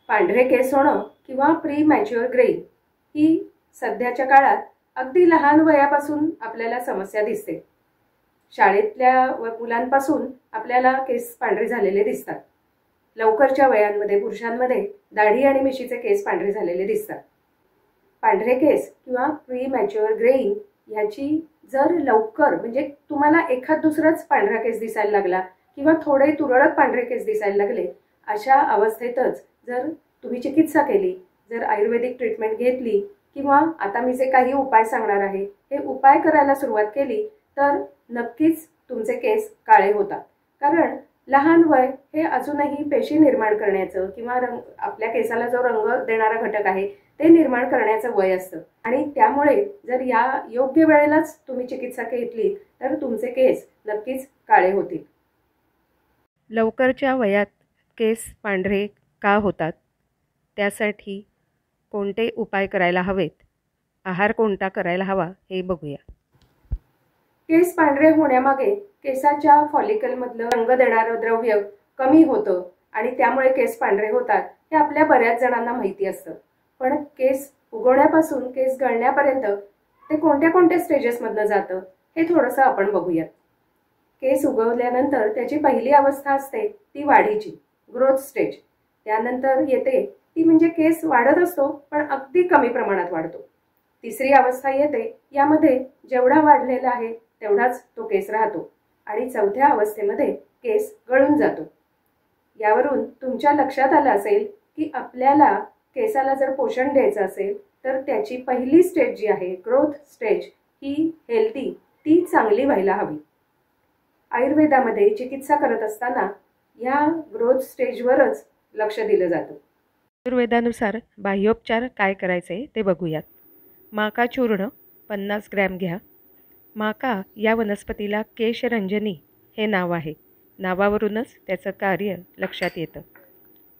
पांढरे केस होणं किंवा प्री मॅच्युअर ग्रेइंग ही सध्याच्या काळात अगदी लहान वयापासून आपल्याला समस्या दिसते। शाळेतल्या मुलांपासून आपल्याला केस पांढरे झालेले दिसतात। लवकरच्या वयांमध्ये पुरुषांमध्ये दाढी आणि मिशीचे केस पांढरे झालेले दिसतात। पांढरे केस किंवा प्री मॅच्युअर ग्रेइंग ह्याची जर लवकर म्हणजे तुम्हाला एखाद दुसराच पांढरा केस दिसायला लागला किंवा थोडे तुरळक पांढरे केस दिसायला लागले, अशा अवस्थेतच जर तुम्ही चिकित्सा केली, जर आयुर्वेदिक ट्रीटमेंट घेतली किंवा आता मी जे काही उपाय सांगणार आहे हे उपाय करायला सुरुवात केली तर नक्कीच तुमचे केस काळे होतात। कारण लहान वय हे अजूनही पेशी निर्माण करण्याचं किंवा आपल्या केसाला जो रंग देणारा घटक आहे ते निर्माण करण्याचं वय असतं आणि त्यामुळे जर या योग्य वेळेलाच तुम्ही चिकित्सा घेतली तर तुमचे केस नक्कीच काळे होतील। लवकरच्या वयात केस पांढरे का होतात, त्यासाठी कोणते उपाय करायला हवेत, आहार कोणता करायला हवा हे बघूया। केस पांढरे होण्यामागे केसाच्या फॉलिकलमधलं रंग देणारं द्रव्य कमी होतं आणि त्यामुळे केस पांढरे होतात हे आपल्या बऱ्याच जणांना माहिती असतं। पण केस उगवण्यापासून केस गळण्यापर्यंत ते कोणत्या कोणत्या स्टेजेसमधनं जातं हे थोडंसं आपण बघूयात। केस उगवल्यानंतर त्याची पहिली अवस्था असते ती वाढीची, ग्रोथ स्टेज। त्यानंतर येते ती म्हणजे केस वाढत असतो पण अगदी कमी प्रमाणात वाढतो। तिसरी अवस्था येते, यामध्ये जेवढा वाढलेला आहे तेवढाच तो केस राहतो आणि चौथ्या अवस्थेमध्ये केस गळून जातो। यावरून तुमच्या लक्षात आलं असेल की आपल्याला केसाला जर पोषण द्यायचं असेल तर त्याची पहिली स्टेज जी आहे ग्रोथ स्टेज ही हेल्दी, ती चांगली व्हायला हवी। आयुर्वेदामध्ये चिकित्सा करत असताना या ग्रोथ स्टेजवरच लक्ष दिलं जातं। आयुर्वेदानुसार बाह्योपचार काय करायचे ते बघूयात। माका चूर्ण 50 ग्रॅम घ्या। माका या वनस्पतीला केशरंजनी हे नाव आहे, नावावरूनच त्याचं कार्य लक्षात येतं।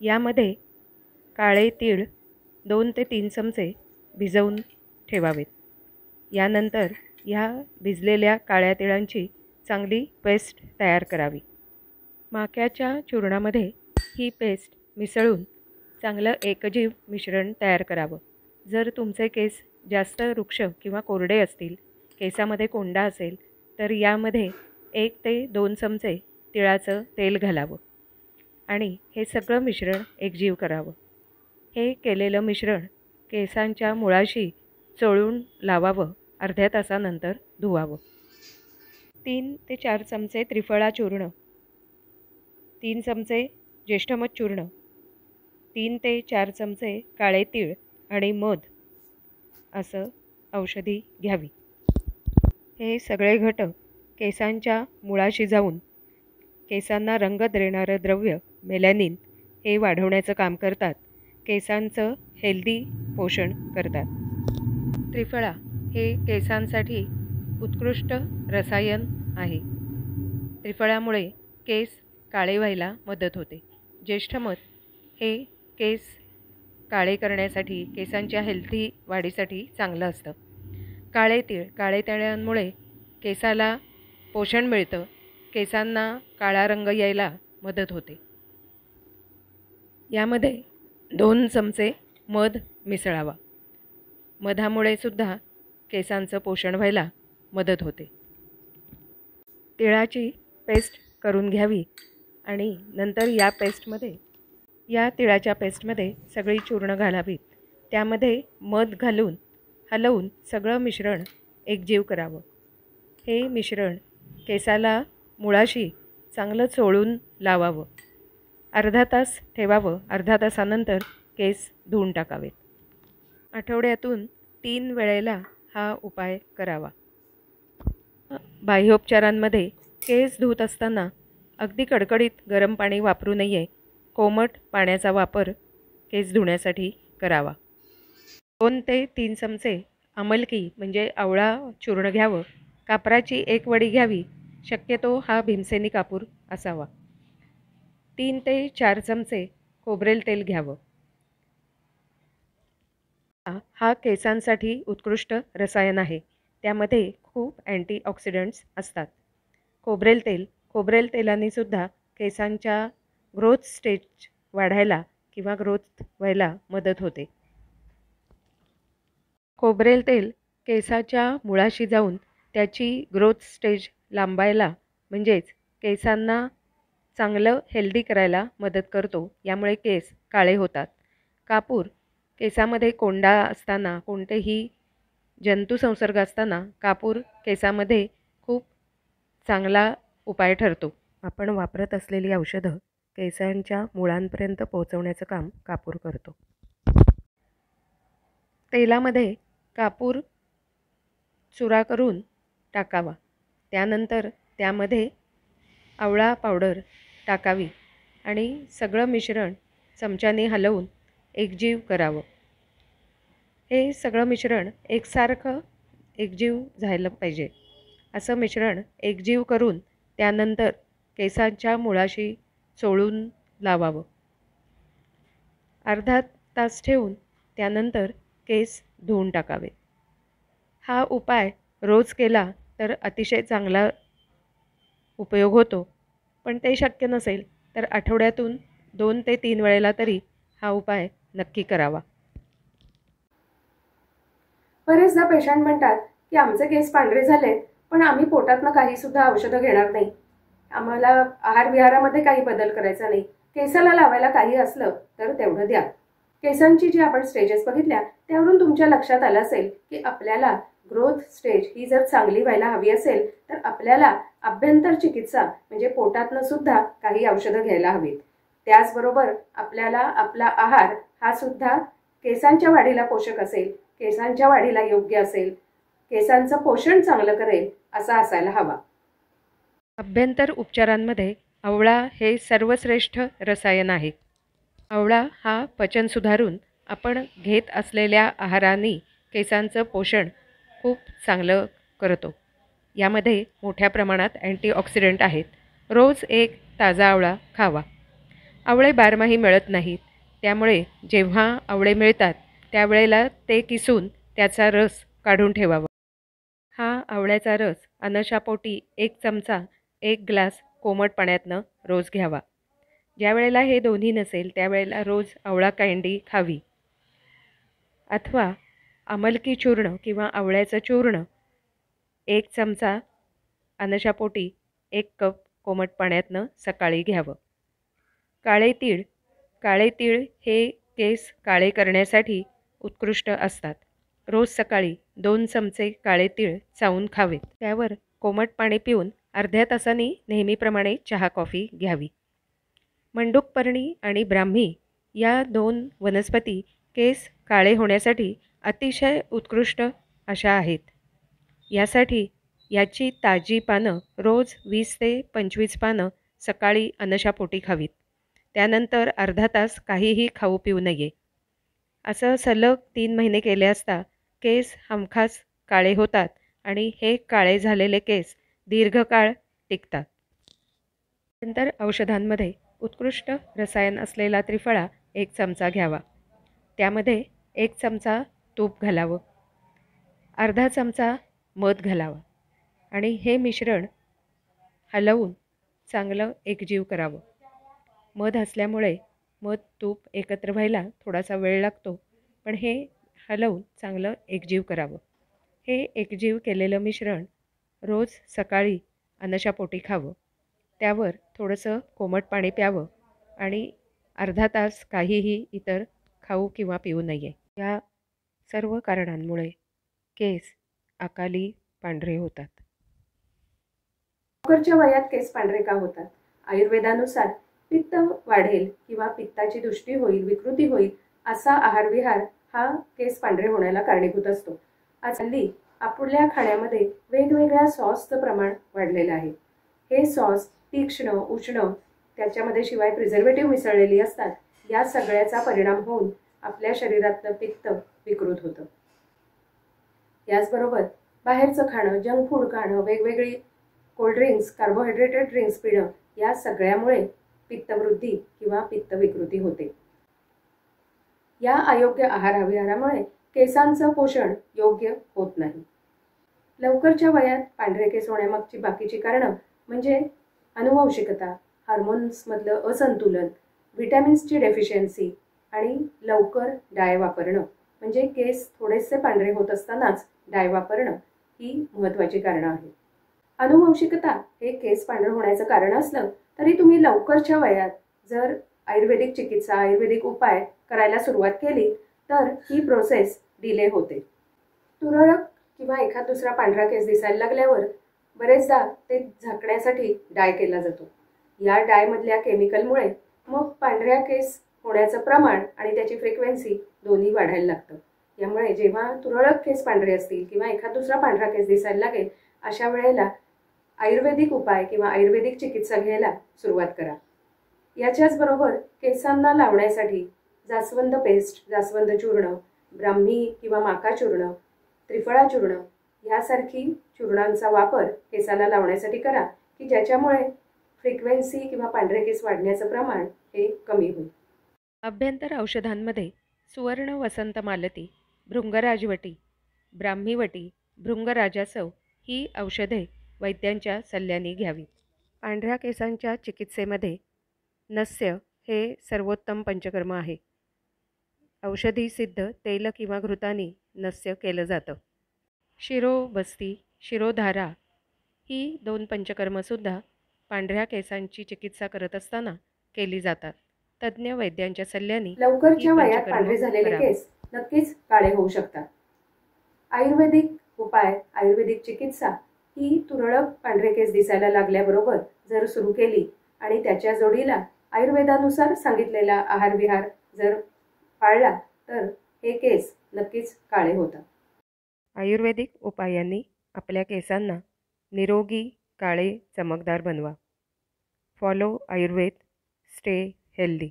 यामध्ये काळे तीळ 2 ते 3 चमचे भिजवून ठेवावेत। यानंतर ह्या भिजलेल्या काळ्या तिळांची चांगली पेस्ट तयार करावी। माक्याच्या चूर्णामध्ये ही पेस्ट मिसळून चांगलं एकजीव मिश्रण तयार करावं। जर तुमचे केस जास्त रुक्ष किंवा कोरडे असतील, केसामध्ये कोंडा असेल तर यामध्ये 1 ते 2 चमचे तिळाचं तेल घालावं आणि हे सगळं मिश्रण एकजीव करावं। हे केलेलं मिश्रण केसांच्या मुळाशी चोळून लावावं, अर्ध्या तासानंतर धुवावं। 3 ते 4 चमचे त्रिफळा चूर्ण, 3 चमचे ज्येष्ठमध चूर्ण, 3 ते 4 चमचे काळे तीळ आणि मध असं औषधी घ्यावी। हे सगळे घटक केसांच्या मुळाशी जाऊन केसांना रंग देणारं द्रव्य मेलॅनिन हे वाढवण्याचं काम करतात, केसांचं हेल्दी पोषण करतात। त्रिफळा हे केसांसाठी उत्कृष्ट रसायन आहे। त्रिफळामुळे केस काळे व्हायला मदत होते। ज्येष्ठमध हे केस काळे करण्यासाठी, केसांच्या हेल्दी वाढीसाठी चांगलं असतं। काळे तिळांमुळे केसाला पोषण मिळतं, केसांना काळा रंग यायला मदत होते। यामध्ये 2 चमचे मध मिसळावा। मधामुळे सुद्धा केसांचं पोषण व्हायला मदत होते। तिळाची पेस्ट करून घ्यावी आणि नंतर या तिळाच्या पेस्टमध्ये सगळी चूर्ण घालावीत। त्यामध्ये मध घालून हलवून सगळं मिश्रण एकजीव करावं। हे मिश्रण केसाला मुळाशी चांगलं चोळून लावावं। अर्धा तास ठेवावं। अर्धा तासानंतर केस धुवून टाकावेत। आठवड्यातून 3 वेळेला हा उपाय करावा। बाह्योपचारांमध्ये केस धुत असताना अगदी कडकडीत गरम पाणी वापरू नये, कोमट पाण्याचा वापर केस धुण्यासाठी करावा। 2 ते 3 चमचे आमलकी म्हणजे आवळा चूर्ण घ्यावं। कापराची 1 वडी घ्यावी, शक्यतो हा भीमसेनी कापूर असावा। 3 ते 4 चमचे खोबरेल तेल घ्यावं। हा केसांसाठी उत्कृष्ट रसायन आहे, त्यामध्ये खूप अँटीऑक्सिडंट्स असतात। खोबरेल तेलाने सुद्धा केसांच्या ग्रोथ स्टेज वाढायला किंवा ग्रोथ व्हायला मदत होते. खोबरेल तेल केसाच्या मुळाशी जाऊन त्याची ग्रोथ स्टेज लांबायला म्हणजेच केसांना चांगलं हेल्दी करायला मदत करतो. यामुळे केस काळे होतात. कापूर केसामध्ये कोंडा असताना, कोणतेही जंतुसंसर्ग असताना कापूर केसामध्ये खूप चांगला उपाय ठरतो. आपण वापरत असलेली औषधं केसांच्या मुळांपर्यंत पोहोचवण्याचं काम कापूर करतो. तेलामध्ये कापूर चुरा करून टाकावा. त्यानंतर त्यामध्ये आवळा पावडर टाकावी आणि सगळं मिश्रण चमच्याने हलवून एकजीव करावं. हे सगळं मिश्रण एकसारखं एकजीव झालं पाहिजे. असं मिश्रण एकजीव करून त्यानंतर केसांच्या मुळाशी चोळून लावावं. अर्धा तास ठेवून त्यानंतर केस धुवून टाकावे. हा उपाय रोज केला तर अतिशय चांगला उपयोग होतो. पण ते शक्य नसेल तर आठवड्यातून 2 ते 3 वेळेला तरी हा उपाय नक्की करावा. बरेचदा पेशंट म्हणतात की आमचे केस पांढरे झालेत पण आम्ही पोटातनं काही सुद्धा औषधं घेणार नाही. आम्हाला आहार विहारामध्ये काही बदल करायचा नाही. केसाला लावायला काही असलं तर तेवढं द्या. केसांची जी आपण स्टेजेस बघितल्या त्यावरून तुमच्या लक्षात आलं असेल की आपल्याला ग्रोथ स्टेज ही जर चांगली व्हायला हवी असेल तर आपल्याला आभ्यंतर चिकित्सा म्हणजे पोटातनं सुद्धा काही औषधं घ्यायला हवीत. त्याचबरोबर आपल्याला आपला आहार हा सुद्धा केसांच्या वाढीला पोषक असेल, केसांच्या वाढीला योग्य असेल, केसांचं पोषण चांगलं करेल असा असायला हवा. अभ्यंतर उपचारांमध्ये आवळा हे सर्वश्रेष्ठ रसायन आहे. आवळा हा पचन सुधारून आपण घेत असलेल्या आहाराने केसांचं पोषण खूप चांगलं करतो. यामध्ये मोठ्या प्रमाणात अँटीऑक्सिडंट आहेत. रोज एक ताजा आवळा खावा. आवळे बारमाही मिळत नाहीत, त्यामुळे जेव्हा आवळे मिळतात त्यावेळेला ते किसून त्याचा रस काढून ठेवावा. हा आवळ्याचा रस अनशापोटी 1 चमचा 1 ग्लास कोमट पाण्यातनं रोज घ्यावा. ज्या वेळेला हे दोन्ही नसेल त्यावेळेला रोज आवळा कँडी खावी. अथवा आमलकी चूर्ण किंवा आवळ्याचं चूर्ण 1 चमचा अनशापोटी 1 कप कोमट पाण्यातनं सकाळी घ्यावं. काळे तीळ हे केस काळे करण्यासाठी उत्कृष्ट असतात. रोज सकाळी 2 चमचे काळे तीळ चावून खावेत. त्यावर कोमट पाणी पिऊन अर्ध्या तासांनी नेहमीप्रमाणे चहा कॉफी घ्यावी. मंडूकपर्णी आणि ब्राह्मी या 2 वनस्पती केस काळे होण्यासाठी अतिशय उत्कृष्ट अशा आहेत. यासाठी याची ताजी पानं रोज 20 ते 25 पानं सकाळी अनशापोटी खावीत. त्यानंतर अर्धा तास काहीही खाऊ पिऊ नये. असं सलग 3 महिने केले असता केस हमखास काळे होतात आणि हे काळे झालेले केस दीर्घकाळ टिकतात. नंतर औषधांमध्ये उत्कृष्ट रसायन असलेला त्रिफळा 1 चमचा घ्यावा. त्यामध्ये 1 चमचा तूप घालावं, अर्धा चमचा मध घालावा आणि हे मिश्रण हलवून चांगलं एकजीव करावं. मध असल्यामुळे मध तूप एकत्र व्हायला थोडासा वेळ लागतो, पण हे हलवून चांगलं एकजीव करावं. हे एकजीव केलेलं मिश्रण रोज सकाळी अनशापोटी खावं. त्यावर थोडंसं कोमट पाणी प्यावं आणि अर्धा तास काहीही इतर खाऊ किंवा पिऊ नये. या सर्व कारणांमुळे केस अकाली पांढरे होतात. लवकरच्या वयात केस पांढरे का होतात? आयुर्वेदानुसार पित्त वाढेल किंवा पित्ताची दृष्टी होईल, विकृती होईल असा आहारविहार हा केस पांढरे होण्याला कारणीभूत असतो. आज हल्ली आपल्या खाण्यामध्ये वेगवेगळ्या सॉसचं प्रमाण वाढलेलं आहे. हे सॉस तीक्ष्ण, उष्ण, त्याच्यामध्ये शिवाय प्रिझर्वेटिव्ह मिसळलेली असतात. या सगळ्याचा परिणाम होऊन आपल्या शरीरातलं पित्त विकृत होतं. याचबरोबर बाहेरचं खाणं, जंक फूड खाणं, वेगवेगळी कोल्ड्रिंक्स, कार्बोहायड्रेटेड ड्रिंक्स पिणं या सगळ्यामुळे पित्तवृद्धी किंवा पित्त विकृती होते. या अयोग्य आहारविहारामुळे केसांचं पोषण योग्य होत नाही. लवकरच्या वयात पांढरे केस होण्यामागची बाकीची कारणं म्हणजे अनुवंशिकता, हार्मोन्समधलं असंतुलन, व्हिटॅमिन्सची डेफिशियन्सी, आणि लवकर डाय वापरणं, म्हणजे केस थोडेसे पांढरे होत असतानाच डाय वापरणं ही महत्त्वाची कारणं आहेत. अनुवंशिकता हे केस पांढरं होण्याचं कारण असलं तरी तुम्ही लवकरच्या वयात जर आयुर्वेदिक चिकित्सा, आयुर्वेदिक उपाय करायला सुरुवात केली तर ही प्रोसेस डिले होते. तुरळक किंवा एखाद दुसरा पांढरा केस दिसायला लागल्यावर बरेचदा ते झाकण्यासाठी डाय केला जातो. या डायमधल्या केमिकलमुळे मग पांढऱ्या केस होण्याचं प्रमाण आणि त्याची फ्रिक्वेन्सी दोन्ही वाढायला लागतं. यामुळे जेव्हा तुरळक केस पांढरे असतील किंवा एखाद दुसरा पांढरा केस दिसायला लागेल अशा वेळेला आयुर्वेदिक उपाय किंवा आयुर्वेदिक चिकित्सा घ्यायला सुरुवात करा. याच्याच बरोबर केसांना लावण्यासाठी जास्वंद पेस्ट, जास्वंद चूर्ण, ब्राह्मी किंवा माका चूर्ण, त्रिफळा चूर्ण यासारखी चूर्णांचा वापर केसाला लावण्यासाठी करा की ज्याच्यामुळे फ्रिक्वेन्सी किंवा पांढरे केस वाढण्याचं प्रमाण हे कमी होईल. अभ्यंतर औषधांमध्ये सुवर्ण वसंत मालती, भृंगराजवटी, ब्राह्मीवटी, भृंगराजासव ही औषधे वैद्यांच्या सल्ल्याने घ्यावीत. पांढऱ्या केसांच्या चिकित्सेमध्ये नस्य हे सर्वोत्तम पंचकर्म आहे. औषधी सिद्ध तेल किंवा घृताने नस्य केलं जातं. शिरोबस्ती, शिरोधारा ही 2 पंचकर्मसुद्धा पांढऱ्या केसांची चिकित्सा करत असताना केली जातात. तज्ज्ञ वैद्यांच्या सल्ल्याने लवकरच्या वयात पांढरे झालेले केस नक्कीच काळे होऊ शकतात. आयुर्वेदिक उपाय, आयुर्वेदिक चिकित्सा ही तुरळक पांढरे केस दिसायला लागल्याबरोबर जर सुरू केली आणि त्याच्या जोडीला आयुर्वेदानुसार सांगितलेला आहार विहार जर पाळला तर हे केस नक्कीच काळे होतात. आयुर्वेदिक उपायांनी आपल्या केसांना निरोगी, काळे, चमकदार बनवा. Follow Ayurveda, stay healthy.